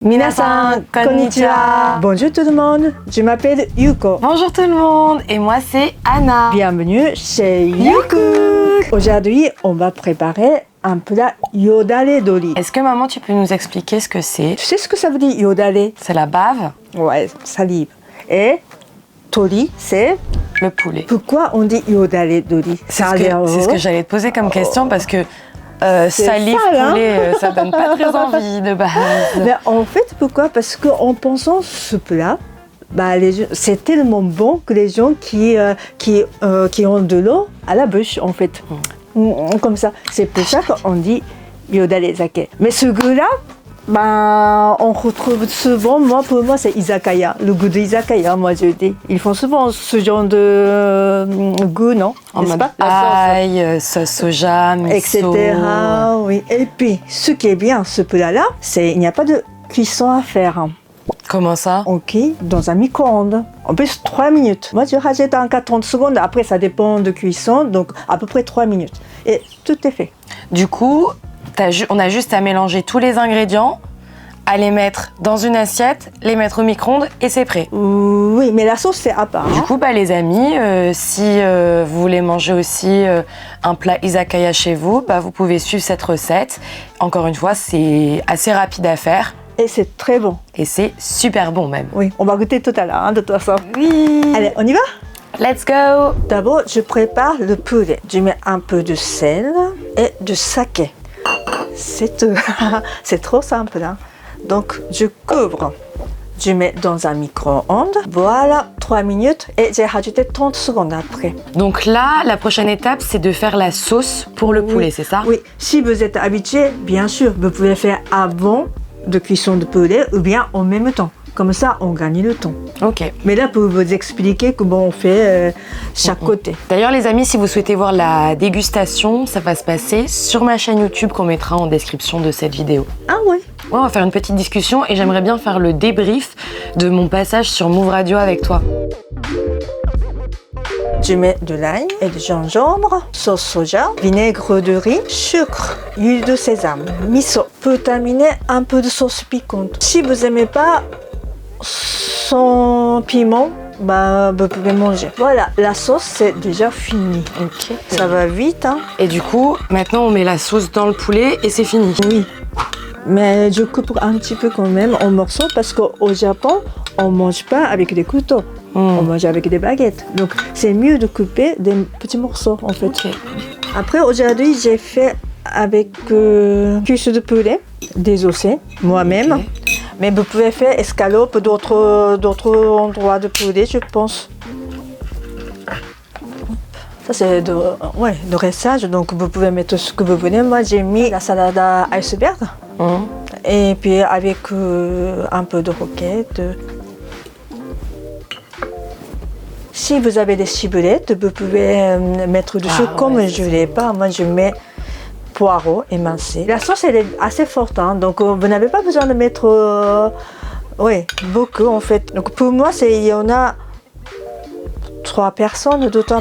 Minasan, konnichiwa. Bonjour tout le monde, je m'appelle Yuko. Bonjour tout le monde, et moi c'est Anna. Bienvenue chez Yuko. Aujourd'hui, on va préparer un plat yodale dori. Est-ce que maman, tu peux nous expliquer ce que c'est? Tu sais ce que ça veut dire yodale? C'est la bave? Ouais, salive. Et tori, c'est le poulet. Pourquoi on dit yodale dori? C'est ce que j'allais te poser comme question parce que salive, ça, poulet, ça donne pas très envie de base. Mais en fait, pourquoi? Parce qu'en pensant ce plat, c'est tellement bon que les gens qui ont de l'eau à la bouche, en fait. Comme ça. C'est pour ça qu'on dit yodale sake. Mais ce goût-là, on retrouve souvent, pour moi, c'est izakaya. Le goût de izakaya, moi je dis. Ils font souvent ce genre de goût, non? En mode ail, sauce soja, miso. Etc. Oui. Et puis, ce qui est bien, ce plat-là, c'est il n'y a pas de cuisson à faire. Comment ça? Ok, dans un micro-ondes. En plus, 3 minutes. Moi, je rajoute encore 30 secondes. Après, ça dépend de cuisson. Donc, à peu près 3 minutes. Et tout est fait. Du coup, on a juste à mélanger tous les ingrédients, à les mettre dans une assiette, les mettre au micro-ondes et c'est prêt. Oui, mais la sauce, c'est à part. Du coup, les amis, si vous voulez manger aussi un plat izakaya chez vous, vous pouvez suivre cette recette. Encore une fois, c'est assez rapide à faire. Et c'est très bon. Et c'est super bon même. Oui, on va goûter tout à l'heure, de toute façon. Oui. Allez, on y va? Let's go. D'abord, je prépare le poulet. Je mets un peu de sel et de saké. C'est tout. C'est trop simple, hein? Donc, je couvre. Je mets dans un micro-ondes. Voilà, 3 minutes et j'ai rajouté 30 secondes après. Donc là, la prochaine étape, c'est de faire la sauce pour le poulet, c'est ça? Oui, si vous êtes habitué, bien sûr, vous pouvez faire avant de cuisson de poulet ou bien en même temps. Comme ça, on gagne le temps. Ok. Mais là, pour vous expliquer comment on fait chaque côté. D'ailleurs, les amis, si vous souhaitez voir la dégustation, ça va se passer sur ma chaîne YouTube qu'on mettra en description de cette vidéo. Ah ouais? Ouais, on va faire une petite discussion et j'aimerais bien faire le débrief de mon passage sur Move Radio avec toi. Je mets de l'ail et du gingembre, sauce soja, vinaigre de riz, sucre, huile de sésame, miso. Pour terminer, un peu de sauce piquante. Si vous n'aimez pas sans piment, vous pouvez manger. Voilà, la sauce c'est déjà fini. Ok. Ça va vite, hein? Et du coup, maintenant on met la sauce dans le poulet et c'est fini. Oui. Mais je coupe un petit peu quand même en morceaux parce qu'au Japon, on ne mange pas avec des couteaux. On mange avec des baguettes. Donc, c'est mieux de couper des petits morceaux, en fait. Okay. Après, aujourd'hui, j'ai fait avec cuisse de poulet, désossé, moi-même. Okay. Mais vous pouvez faire escalope d'autres endroits de poulet, je pense. Ça, c'est de dressage, donc vous pouvez mettre ce que vous voulez. Moi, j'ai mis la salade à iceberg. Et puis, avec un peu de roquette. Si vous avez des ciboulettes, vous pouvez mettre dessus comme je ne l'ai pas. Moi, je mets poireaux émincés. La sauce, elle est assez forte, hein, donc vous n'avez pas besoin de mettre beaucoup, en fait. Donc, pour moi, il y en a 2-3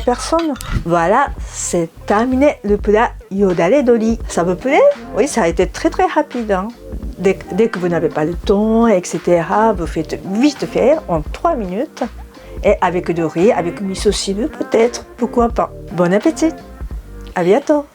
personnes. Voilà, c'est terminé le plat yodale dori. Ça vous plaît? Oui, ça a été très très rapide, hein. Dès que vous n'avez pas le temps, etc., vous faites vite faire en 3 minutes. Et avec du riz, avec miso cible peut-être, pourquoi pas. Bon appétit, à bientôt.